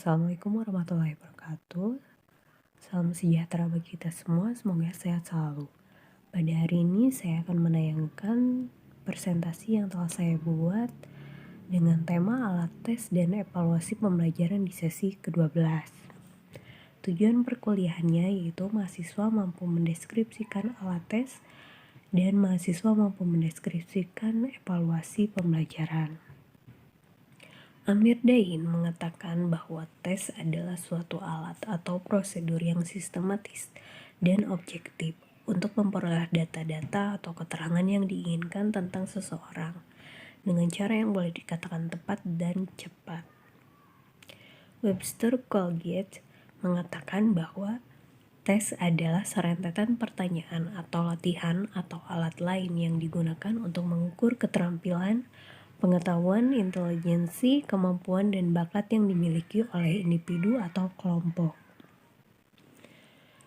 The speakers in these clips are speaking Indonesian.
Assalamualaikum warahmatullahi wabarakatuh. Salam sejahtera bagi kita semua, semoga sehat selalu. Pada hari ini saya akan menayangkan presentasi yang telah saya buat dengan tema alat tes dan evaluasi pembelajaran di sesi ke-12. Tujuan perkuliahannya yaitu mahasiswa mampu mendeskripsikan alat tes dan mahasiswa mampu mendeskripsikan evaluasi pembelajaran. Amir Dain mengatakan bahwa tes adalah suatu alat atau prosedur yang sistematis dan objektif untuk memperoleh data-data atau keterangan yang diinginkan tentang seseorang dengan cara yang boleh dikatakan tepat dan cepat. Webster Colgate mengatakan bahwa tes adalah serentetan pertanyaan atau latihan atau alat lain yang digunakan untuk mengukur keterampilan, pengetahuan, intelijensi, kemampuan, dan bakat yang dimiliki oleh individu atau kelompok.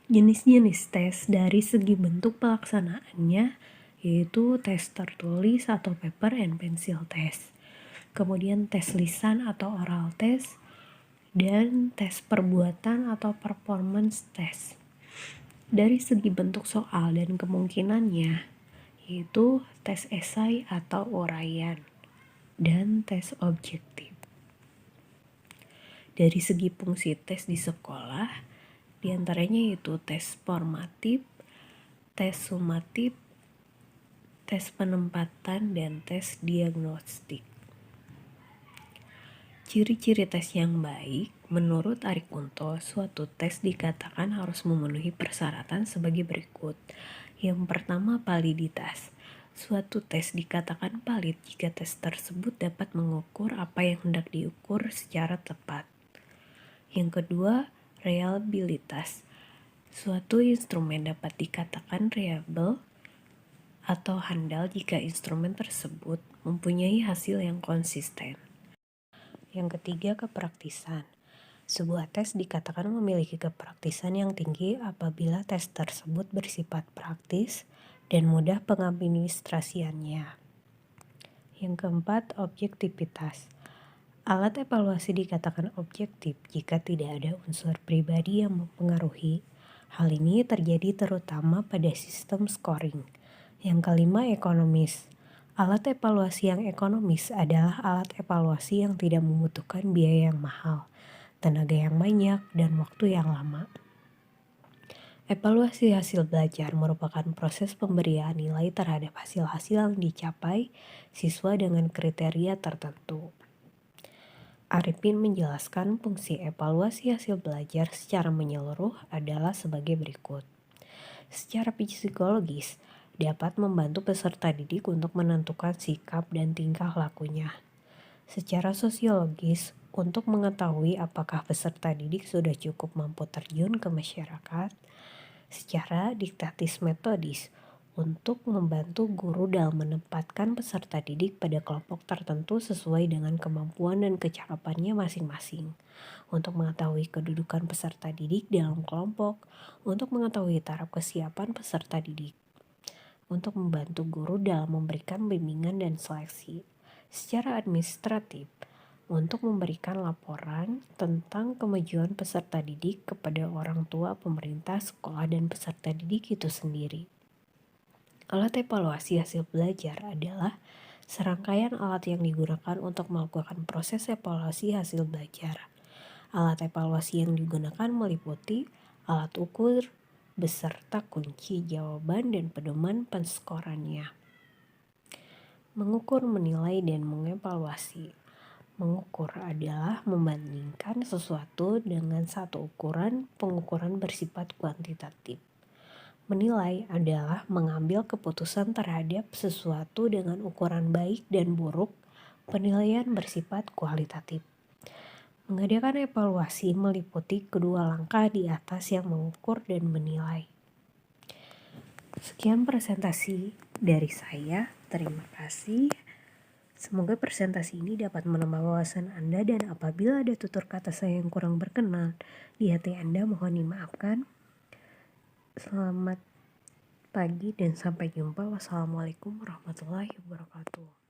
Jenis-jenis tes dari segi bentuk pelaksanaannya yaitu tes tertulis atau paper and pencil test, kemudian tes lisan atau oral test, dan tes perbuatan atau performance test. Dari segi bentuk soal dan kemungkinannya yaitu tes esai atau uraian dan tes objektif. Dari segi fungsi tes di sekolah, diantaranya yaitu tes formatif, tes sumatif, tes penempatan, dan tes diagnostik. Ciri-ciri tes yang baik, menurut Arie Kunto, suatu tes dikatakan harus memenuhi persyaratan sebagai berikut. Yang pertama, validitas. Suatu tes dikatakan valid jika tes tersebut dapat mengukur apa yang hendak diukur secara tepat. Yang kedua, reliabilitas. Suatu instrumen dapat dikatakan reliable atau handal jika instrumen tersebut mempunyai hasil yang konsisten. Yang ketiga, kepraktisan. Sebuah tes dikatakan memiliki kepraktisan yang tinggi apabila tes tersebut bersifat praktis dan mudah pengadministrasiannya. Yang keempat, objektivitas. Alat evaluasi dikatakan objektif jika tidak ada unsur pribadi yang mempengaruhi. Hal ini terjadi terutama pada sistem scoring. Yang kelima, ekonomis. Alat evaluasi yang ekonomis adalah alat evaluasi yang tidak membutuhkan biaya yang mahal, tenaga yang banyak, dan waktu yang lama. Evaluasi hasil belajar merupakan proses pemberian nilai terhadap hasil-hasil yang dicapai siswa dengan kriteria tertentu. Arifin menjelaskan fungsi evaluasi hasil belajar secara menyeluruh adalah sebagai berikut. Secara psikologis, dapat membantu peserta didik untuk menentukan sikap dan tingkah lakunya. Secara sosiologis, untuk mengetahui apakah peserta didik sudah cukup mampu terjun ke masyarakat. Secara didaktis metodis, untuk membantu guru dalam menempatkan peserta didik pada kelompok tertentu sesuai dengan kemampuan dan kecakapannya masing-masing. Untuk mengetahui kedudukan peserta didik dalam kelompok, untuk mengetahui taraf kesiapan peserta didik. Untuk membantu guru dalam memberikan bimbingan dan seleksi. Secara administratif, untuk memberikan laporan tentang kemajuan peserta didik kepada orang tua, pemerintah, sekolah, dan peserta didik itu sendiri. Alat evaluasi hasil belajar adalah serangkaian alat yang digunakan untuk melakukan proses evaluasi hasil belajar. Alat evaluasi yang digunakan meliputi alat ukur beserta kunci jawaban dan pedoman penskorannya. Mengukur, menilai, dan mengevaluasi. Mengukur adalah membandingkan sesuatu dengan satu ukuran, pengukuran bersifat kuantitatif. Menilai adalah mengambil keputusan terhadap sesuatu dengan ukuran baik dan buruk, penilaian bersifat kualitatif. Mengadakan evaluasi meliputi kedua langkah di atas yang mengukur dan menilai. Sekian presentasi dari saya, terima kasih. Semoga presentasi ini dapat menambah wawasan Anda dan apabila ada tutur kata saya yang kurang berkenan di hati Anda mohon dimaafkan. Selamat pagi dan sampai jumpa. Wassalamualaikum warahmatullahi wabarakatuh.